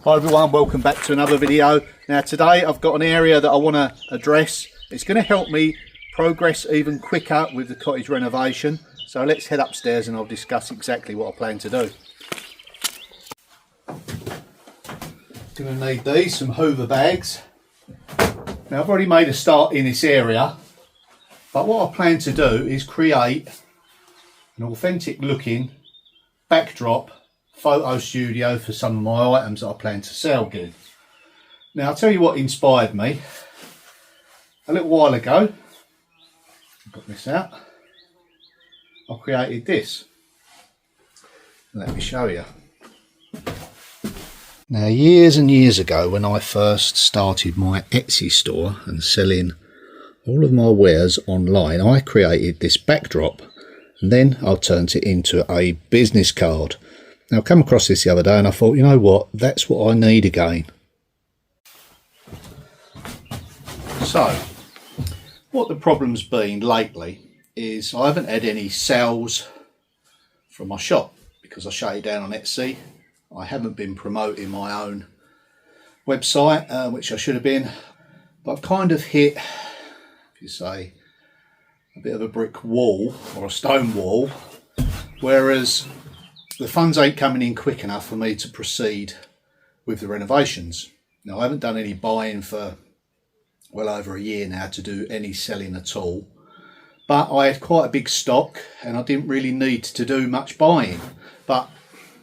Hi everyone, welcome back to another video. Now today I've got an area that I want to address. It's going to help me progress even quicker with the cottage renovation. So let's head upstairs and I'll discuss exactly what I plan to do. Going to need these, some Hoover bags. Now I've already made a start in this area, but what I plan to do is create an authentic looking backdrop photo studio for some of my items that I plan to sell again. Now I'll tell you what inspired me. A little while ago, I got this out, I created this. Let me show you. Now years and years ago, when I first started my Etsy store and selling all of my wares online, I created this backdrop and then I turned it into a business card. Now I come across this the other day and I thought, you know what, that's what I need again. So, what the problem's been lately is I haven't had any sales from my shop because I shut it down on Etsy. I haven't been promoting my own website, which I should have been, but I've kind of hit, if you say, a bit of a brick wall or a stone wall, whereas the funds ain't coming in quick enough for me to proceed with the renovations. Now I haven't done any buying for well over a year now to do any selling at all, but I had quite a big stock and I didn't really need to do much buying. But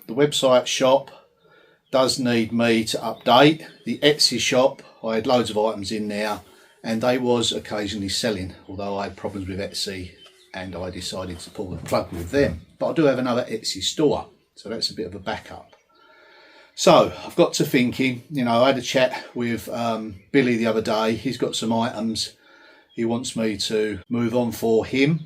the website shop does need me to update. The Etsy shop, I had loads of items in there and they was occasionally selling, although I had problems with Etsy and I decided to pull the plug with them. But I do have another Etsy store, so that's a bit of a backup. So I've got to thinking, you know, I had a chat with Billy the other day. He's got some items he wants me to move on for him.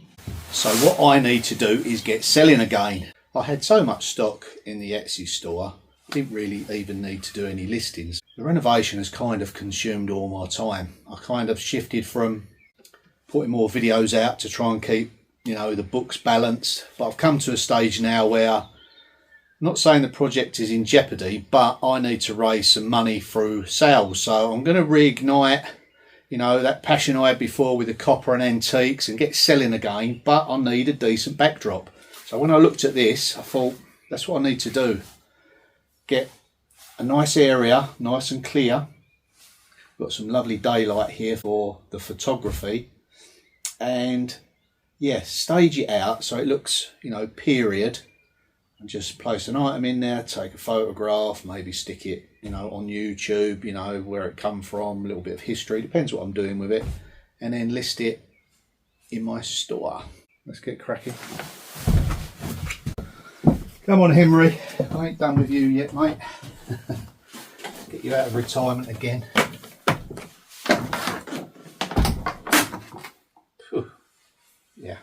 So what I need to do is get selling again. I had so much stock in the Etsy store, I didn't really even need to do any listings. The renovation has kind of consumed all my time. I kind of shifted from putting more videos out to try and keep, you know, the books balanced, but I've come to a stage now where I'm not saying the project is in jeopardy, but I need to raise some money through sales. So I'm going to reignite, you know, that passion I had before with the copper and antiques and get selling again, but I need a decent backdrop. So when I looked at this, I thought that's what I need to do. Get a nice area, nice and clear. Got some lovely daylight here for the photography. And yeah, stage it out so it looks, you know, period, and just place an item in there, take a photograph, maybe stick it, you know, on YouTube, you know, where it come from, a little bit of history, depends what I'm doing with it, and then list it in my store. Let's get cracking. Come on, Henry, I ain't done with you yet, mate. Get you out of retirement again. Yeah.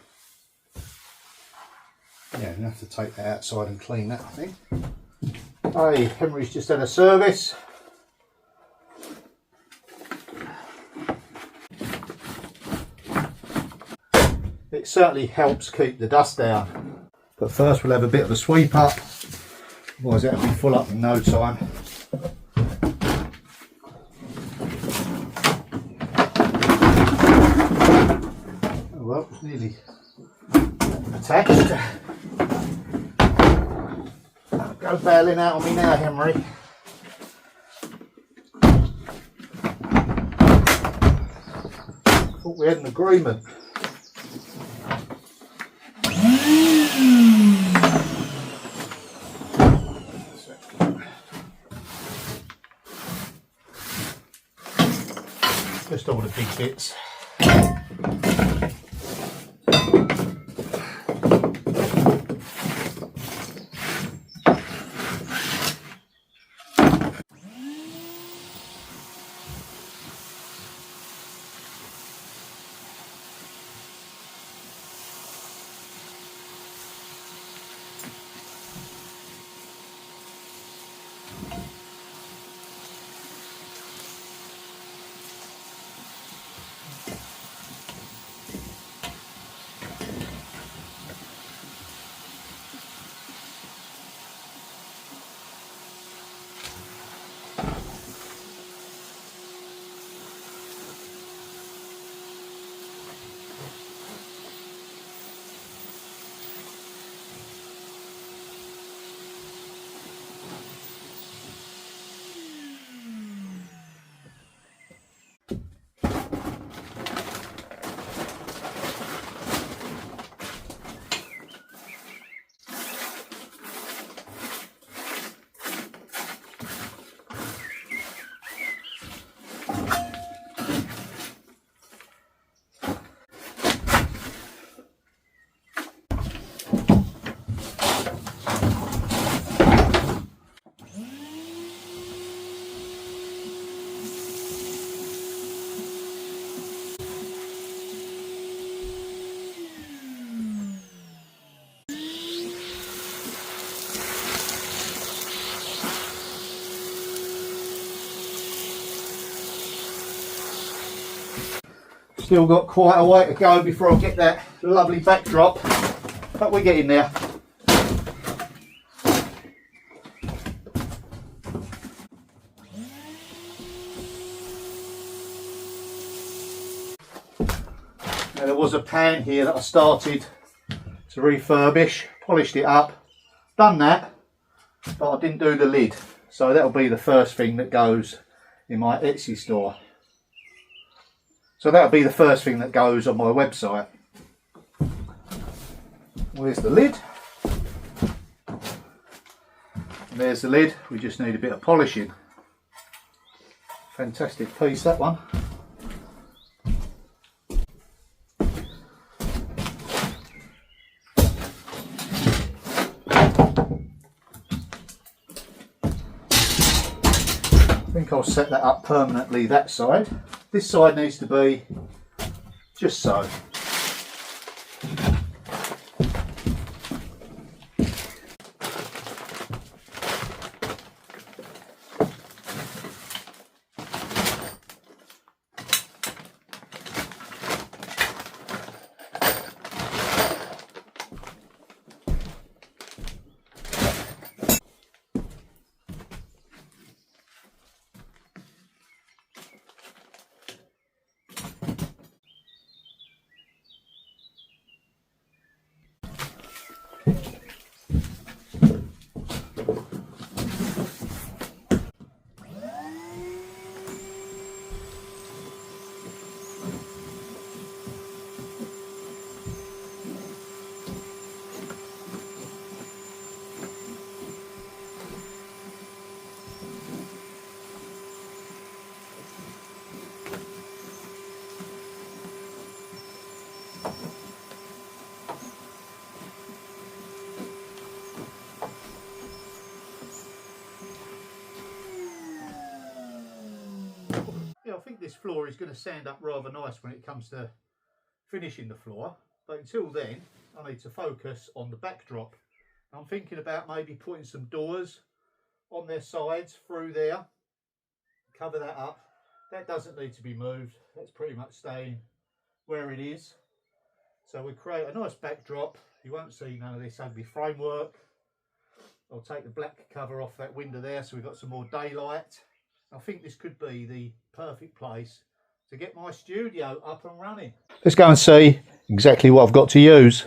Yeah, I'm going to have to take that outside and clean that, I think. Hey, Henry's just had a service. It certainly helps keep the dust down. But first we'll have a bit of a sweep up, otherwise that'll be full up in no time. Oh well, it's nearly attached. Don't go bailing out on me now, Henry. Thought we had an agreement. Just all the big bits. Still got quite a way to go before I get that lovely backdrop, but we're getting there. Now, there was a pan here that I started to refurbish, polished it up, done that, but I didn't do the lid, so that'll be the first thing that goes in my Etsy store. So that'll be the first thing that goes on my website. Where's the lid? And there's the lid. We just need a bit of polishing. Fantastic piece, that one. I think I'll set that up permanently, that side. This side needs to be just so. Yeah, I think this floor is going to stand up rather nice when it comes to finishing the floor, but until then I need to focus on the backdrop. I'm thinking about maybe putting some doors on their sides through there, cover that up. That doesn't need to be moved, that's pretty much staying where it is. So we create a nice backdrop. You won't see none of this ugly framework. I'll take the black cover off that window there so we've got some more daylight. I think this could be the perfect place to get my studio up and running. Let's go and see exactly what I've got to use.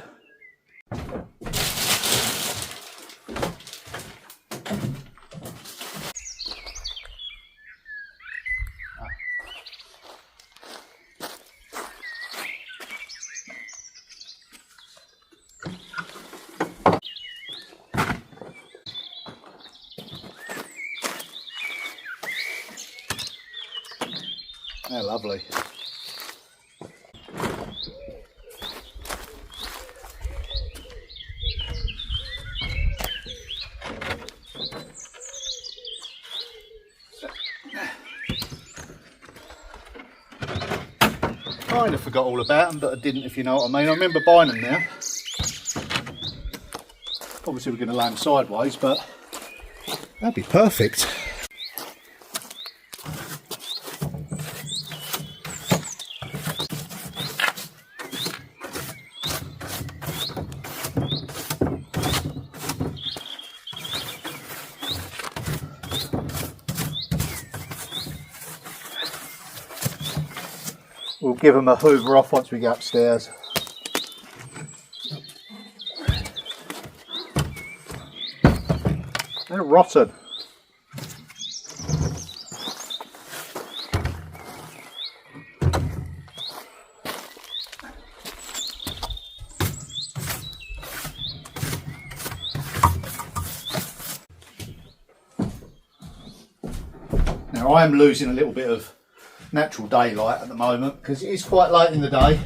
How lovely. Kind of forgot all about them, but I didn't, if you know what I mean. I remember buying them now. Obviously we're going to lay them sideways, but that'd be perfect. We'll give them a hoover off once we get upstairs. They're rotten. Now I am losing a little bit of natural daylight at the moment because it is quite late in the day.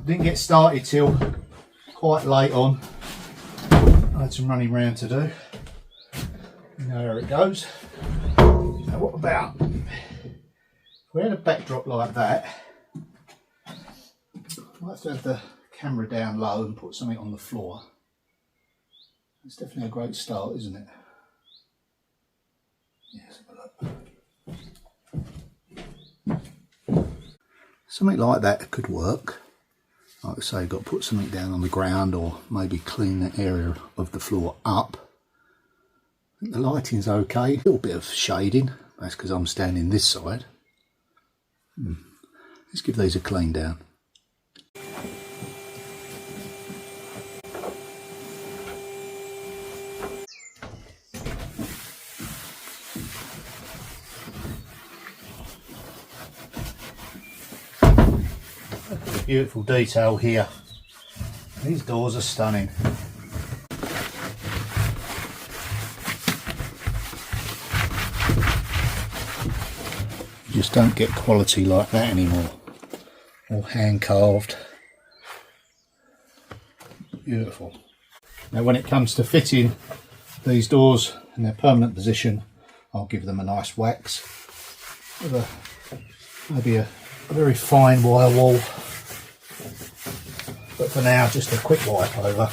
Didn't get started till quite late on. I had some running around to do. You know how it goes. Now what about if we had a backdrop like that? I might have to have the camera down low and put something on the floor. It's definitely a great start, isn't it? Yes, have a look. something like that could work. Like I say, you've got to put something down on the ground or maybe clean that area of the floor up. I think the lighting's okay, a little bit of shading, that's because I'm standing this side. Let's give these a clean down. Beautiful detail here. These doors are stunning. You just don't get quality like that anymore. All hand carved. Beautiful. Now when it comes to fitting these doors in their permanent position, I'll give them a nice wax with maybe a very fine wire wool. But for now, just a quick wipe over.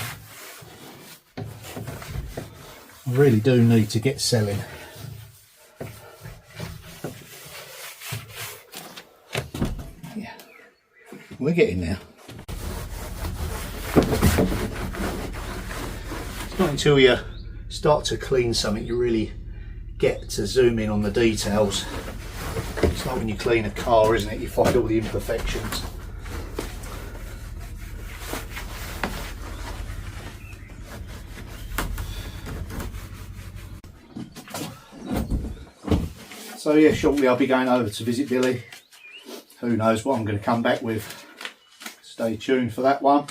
I really do need to get selling. Yeah, we're getting there. It's not until you start to clean something you really get to zoom in on the details. It's like when you clean a car, isn't it? You find all the imperfections. So yeah, shortly I'll be going over to visit Billy. Who knows what I'm going to come back with. Stay tuned for that one.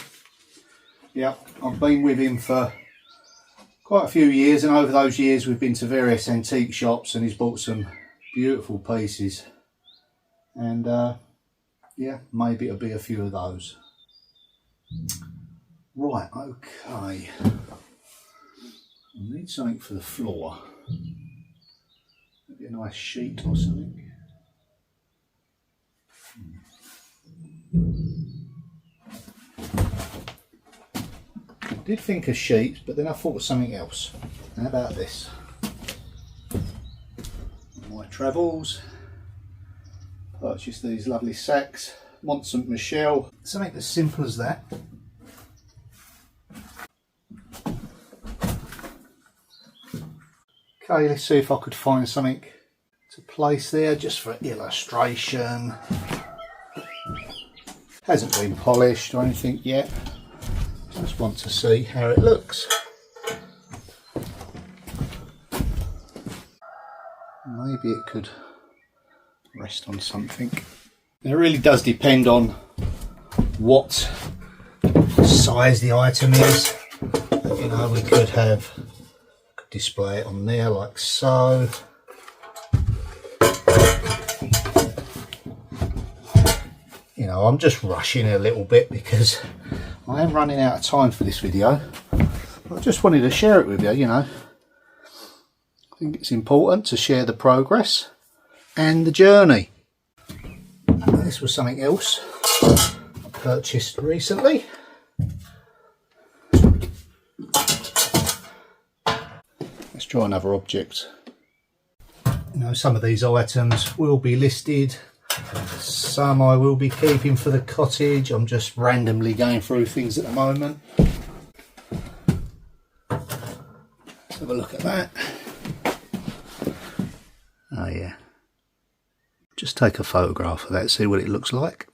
Yeah, I've been with him for quite a few years, and over those years we've been to various antique shops and he's bought some beautiful pieces. And yeah, maybe it'll be a few of those. Right, okay. I need something for the floor. Maybe a nice sheet or something. I did think of sheets, but then I thought of something else. How about this? My travels. Purchased these lovely sacks. Mont Saint Michel. Something as simple as that. Okay, let's see if I could find something to place there just for illustration. Hasn't been polished or anything yet. Just want to see how it looks. Maybe it could rest on something. It really does depend on what size the item is. But, you know, we could display it on there like so. You know, I'm just rushing a little bit because I am running out of time for this video. I just wanted to share it with you, you know. I think it's important to share the progress and the journey. This was something else I purchased recently. Let's try another object. You know, some of these items will be listed, some I will be keeping for the cottage. I'm just randomly going through things at the moment. Let's have a look at that. Oh yeah. Just take a photograph of that, see what it looks like.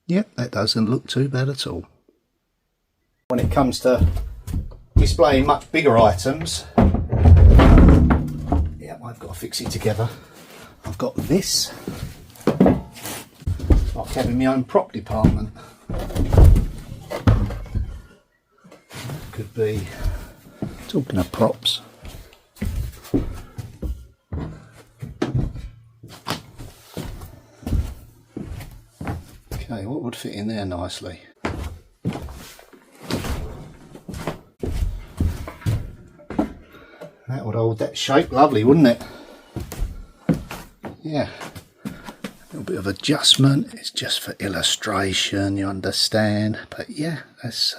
Yep, that doesn't look too bad at all. When it comes to displaying much bigger items, yeah, I've got to fix it together. I've got this. It's like having my own prop department. Could be, talking of props, okay, what would fit in there nicely? That would hold that shape lovely, wouldn't it? Yeah. A little bit of adjustment. It's just for illustration, you understand. But yeah, that's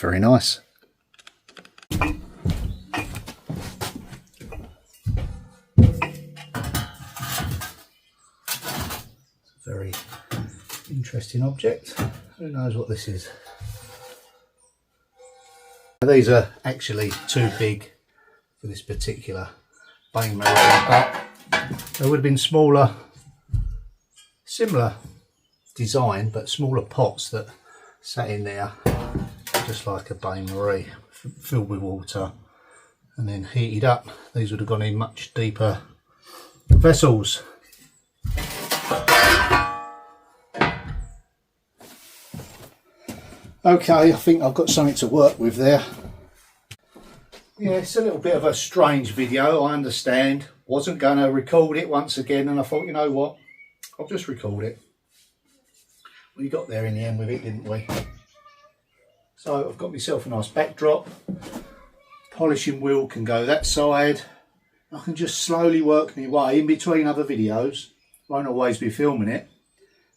very nice. Very Interesting object. Who knows what this is? These are actually too big for this particular bain-marie, but they would have been smaller, similar design, but smaller pots that sat in there, just like a bain-marie, filled with water and then heated up. These would have gone in much deeper vessels. Okay, I think I've got something to work with there. Yeah, it's a little bit of a strange video, I understand. Wasn't going to record it once again, and I thought, you know what, I'll just record it. We got there in the end with it, didn't we? So I've got myself a nice backdrop. Polishing wheel can go that side. I can just slowly work my way in between other videos. Won't always be filming it,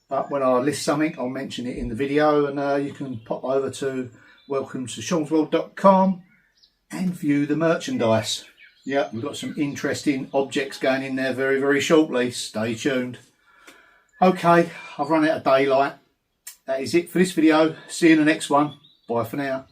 but when I list something, I'll mention it in the video, and you can pop over to welcome-to-seansworld.com and view the merchandise. Yeah, we've got some interesting objects going in there very, very shortly. Stay tuned. Okay, I've run out of daylight. That is it for this video. See you in the next one. Bye for now.